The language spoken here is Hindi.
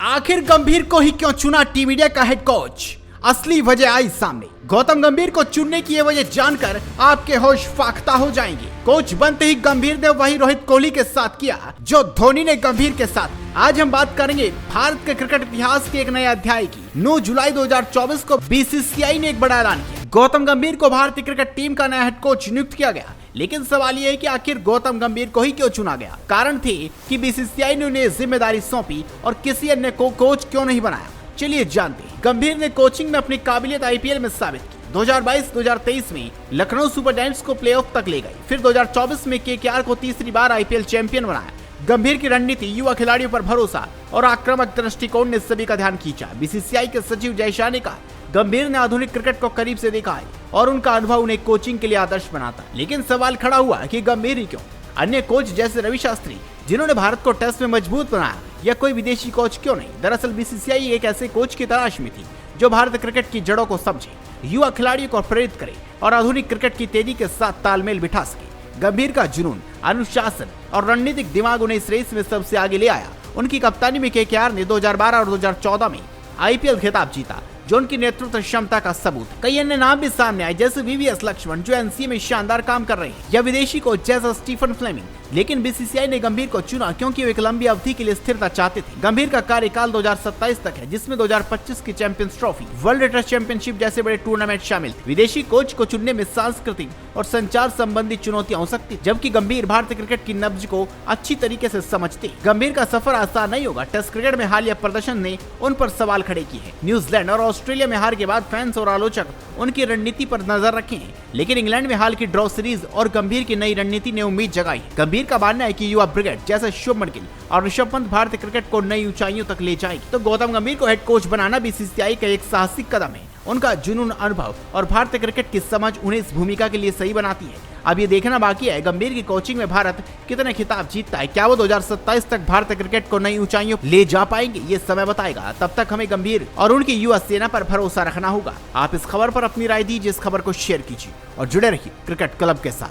आखिर गंभीर को ही क्यों चुना टीम इंडिया का हेड कोच? असली वजह आई सामने। गौतम गंभीर को चुनने की ये वजह जानकर आपके होश फाख्ता हो जाएंगे। कोच बनते ही गंभीर ने वही रोहित कोहली के साथ किया जो धोनी ने गंभीर के साथ। आज हम बात करेंगे भारत के क्रिकेट इतिहास के एक नए अध्याय की। 9 जुलाई 2024 को बीसीसीआई ने एक बड़ा ऐलान किया। गौतम गंभीर को भारतीय क्रिकेट टीम का नया हेड कोच नियुक्त किया गया। लेकिन सवाल ये है कि आखिर गौतम गंभीर को ही क्यों चुना गया? कारण थे कि बीसीसीआई ने उन्हें जिम्मेदारी सौंपी और किसी अन्य को कोच क्यों नहीं बनाया। चलिए जानते हैं। गंभीर ने कोचिंग में अपनी काबिलियत आईपीएल में साबित की। 2022-2023 में लखनऊ सुपर जायंट्स को प्लेऑफ तक ले गई। फिर 2024 में केकेआर को तीसरी बार आईपीएल चैंपियन बनाया। गंभीर की रणनीति, युवा खिलाड़ियों पर भरोसा और आक्रामक दृष्टिकोण ने सभी का ध्यान खींचा। बीसीसीआई के सचिव जयशाह ने कहा, गंभीर ने आधुनिक क्रिकेट को करीब से देखा है और उनका अनुभव उन्हें कोचिंग के लिए आदर्श बनाता। लेकिन सवाल खड़ा हुआ कि गंभीर ही क्यों? अन्य कोच जैसे रवि शास्त्री जिन्होंने भारत को टेस्ट में मजबूत बनाया, या कोई विदेशी कोच क्यों नहीं? दरअसल बीसीसीआई एक ऐसे कोच की तलाश में थी जो भारत क्रिकेट की जड़ों को समझे, युवा खिलाड़ियों को प्रेरित करे और आधुनिक क्रिकेट की तेजी के साथ तालमेल बिठा सके। गंभीर का जुनून, अनुशासन और रणनीतिक दिमाग उन्हें इस रेस में सबसे आगे ले आया। उनकी कप्तानी में केकेआर ने 2012 और 2014 में आईपीएल खिताब जीता, जो उनकी नेतृत्व क्षमता का सबूत। कई अन्य नाम भी सामने आए जैसे वीवीएस लक्ष्मण जो एनसीए में शानदार काम कर रहे हैं, या विदेशी कोच जैसा स्टीफन फ्लेमिंग। लेकिन बीसीसीआई ने गंभीर को चुना क्योंकि वे एक लंबी अवधि के लिए स्थिरता चाहते थे। गंभीर का कार्यकाल 2027 तक है, जिसमें 2025 की champions trophy, world test championship जैसे बड़े टूर्नामेंट शामिल थे। विदेशी कोच को चुनने में सांस्कृतिक और संचार संबंधी चुनौतियां हो सकती, जबकि गंभीर भारतीय क्रिकेट की नब्ज को अच्छी तरीके से समझते। गंभीर का सफर आसान नहीं होगा। टेस्ट क्रिकेट में हालिया प्रदर्शन ने उन पर सवाल खड़े किए हैं। न्यूजीलैंड और ऑस्ट्रेलिया में हार के बाद फैंस और आलोचक उनकी रणनीति पर नजर रखे हैं, लेकिन इंग्लैंड में हाल की ड्रॉ सीरीज और गंभीर की नई रणनीति ने उम्मीद जगाई। गंभीर का मानना है कि युवा ब्रिगेड जैसे शुभमन गिल और ऋषभ पंत भारतीय क्रिकेट को नई ऊंचाइयों तक ले जाएगी। तो गौतम गंभीर को हेड कोच बनाना बीसीसीआई का एक साहसिक कदम है। उनका जुनून, अनुभव और भारतीय क्रिकेट की समझ उन्हें इस भूमिका के लिए सही बनाती है। अब ये देखना बाकी है गंभीर की कोचिंग में भारत कितने खिताब जीतता है। क्या वो 2027 तक भारतीय क्रिकेट को नई ऊंचाइयों ले जा पाएंगे? ये समय बताएगा। तब तक हमें गंभीर और उनकी युवा सेना पर भरोसा रखना होगा। आप इस खबर पर अपनी राय दीजिए, इस खबर को शेयर कीजिए और जुड़े रहिए क्रिकेट क्लब के साथ।